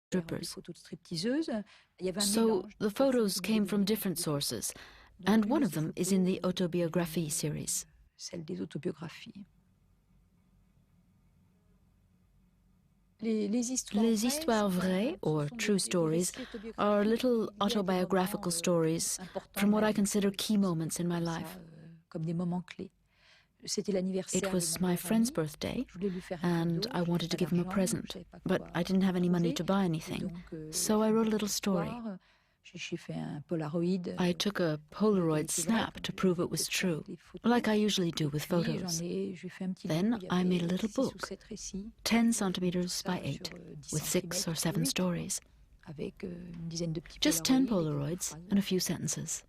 strippers. So the photos came from different sources, and one of them is in the Autobiographie series. Les histoires vraies, or true stories, are little autobiographical stories from what I consider key moments in my life. It was my friend's birthday, and I wanted to give him a present, but I didn't have any money to buy anything, so I wrote a little story. I took a Polaroid snap to prove it was true, like I usually do with photos. Then I made a little book, 10 centimeters by 8, with 6 or 7 stories. Just 10 Polaroids and a few sentences.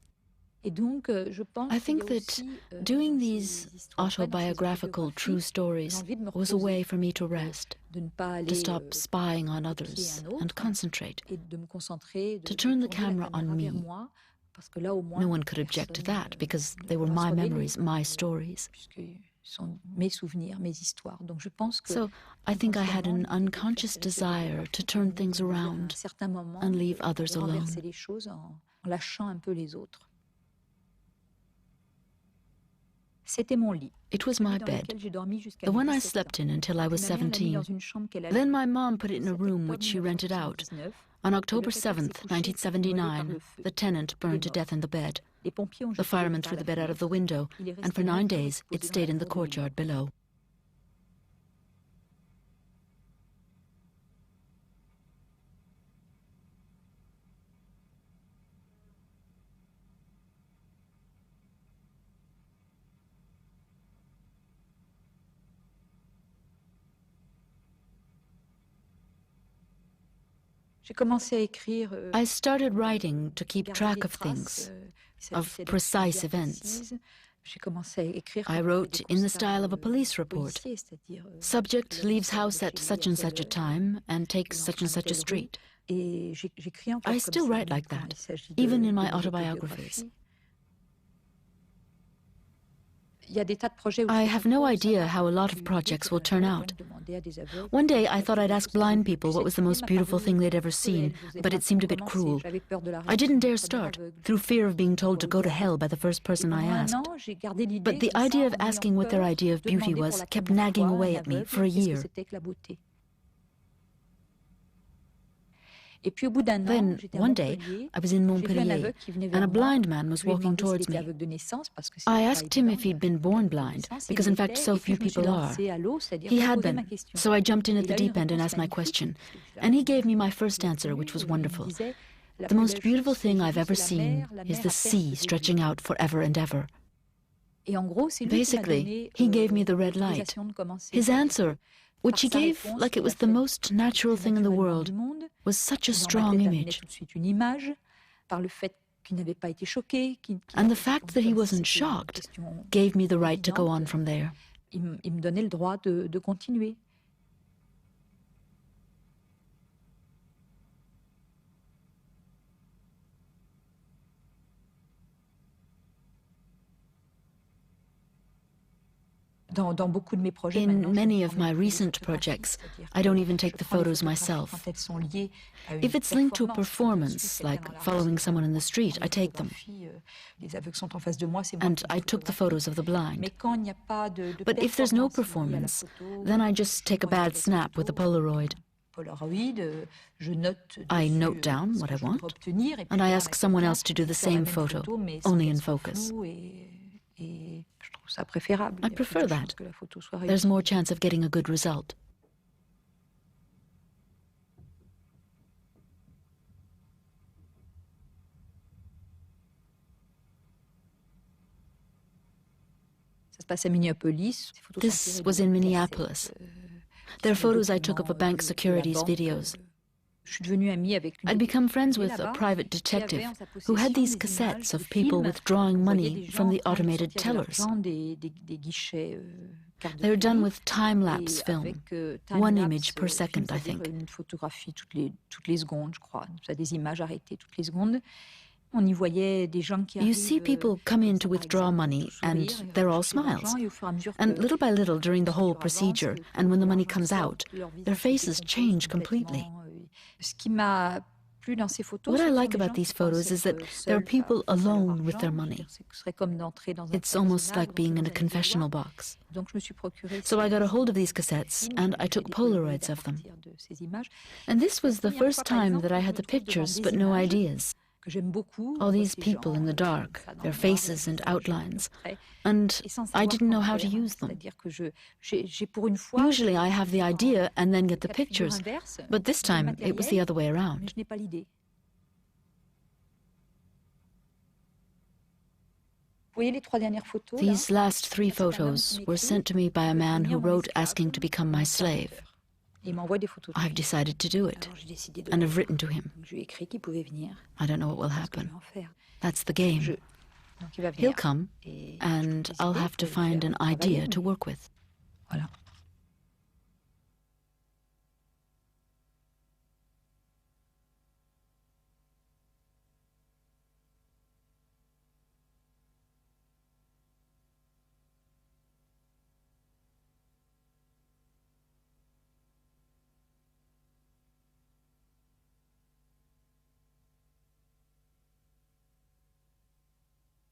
I think that doing these autobiographical true stories was a way for me to rest, to stop spying on others and concentrate, to turn the camera on me. No one could object to that because they were my memories, my stories. So I think I had an unconscious desire to turn things around and leave others alone. It was my bed, the one I slept in until I was 17. Then my mom put it in a room which she rented out. On October 7th, 1979, the tenant burned to death in the bed. The firemen threw the bed out of the window, and for 9 days it stayed in the courtyard below. I started writing to keep track of things, of precise events. I wrote in the style of a police report. Subject leaves house at such and such a time and takes such and such a street. I still write like that, even in my autobiographies. I have no idea how a lot of projects will turn out. One day I thought I'd ask blind people what was the most beautiful thing they'd ever seen, but it seemed a bit cruel. I didn't dare start, through fear of being told to go to hell by the first person I asked. But the idea of asking what their idea of beauty was kept nagging away at me for a year. Then, one day, I was in Montpellier, and a blind man was walking towards me. I asked him if he'd been born blind, because in fact so few people are. He had been, so I jumped in at the deep end and asked my question, and he gave me my first answer, which was wonderful. The most beautiful thing I've ever seen is the sea stretching out forever and ever. Basically, he gave me the red light. His answer, which he gave like it was the most natural thing in the world, was such a strong image. And the fact that he wasn't shocked gave me the right to go on from there. In many of my recent projects, I don't even take the photos myself. If it's linked to a performance, like following someone in the street, I take them. And I took the photos of the blind. But if there's no performance, then I just take a bad snap with a Polaroid. I note down what I want, and I ask someone else to do the same photo, only in focus. I prefer that. There's more chance of getting a good result. This was in Minneapolis. They're photos I took of a bank securities videos. I'd become friends with a private detective who had these cassettes of people withdrawing money from the automated tellers. They were done with time-lapse film, 1 image per second, I think. You see people come in to withdraw money, and they're all smiles. And little by little during the whole procedure, and when the money comes out, their faces change completely. What I like about these photos is that there are people alone with their money. It's almost like being in a confessional box. So I got a hold of these cassettes and I took Polaroids of them. And this was the first time that I had the pictures but no ideas. All these people in the dark, their faces and outlines, and I didn't know how to use them. Usually I have the idea and then get the pictures, but this time it was the other way around. These last 3 photos were sent to me by a man who wrote asking to become my slave. I've decided to do it, and have written to him. I don't know what will happen. That's the game. He'll come, and I'll have to find an idea to work with.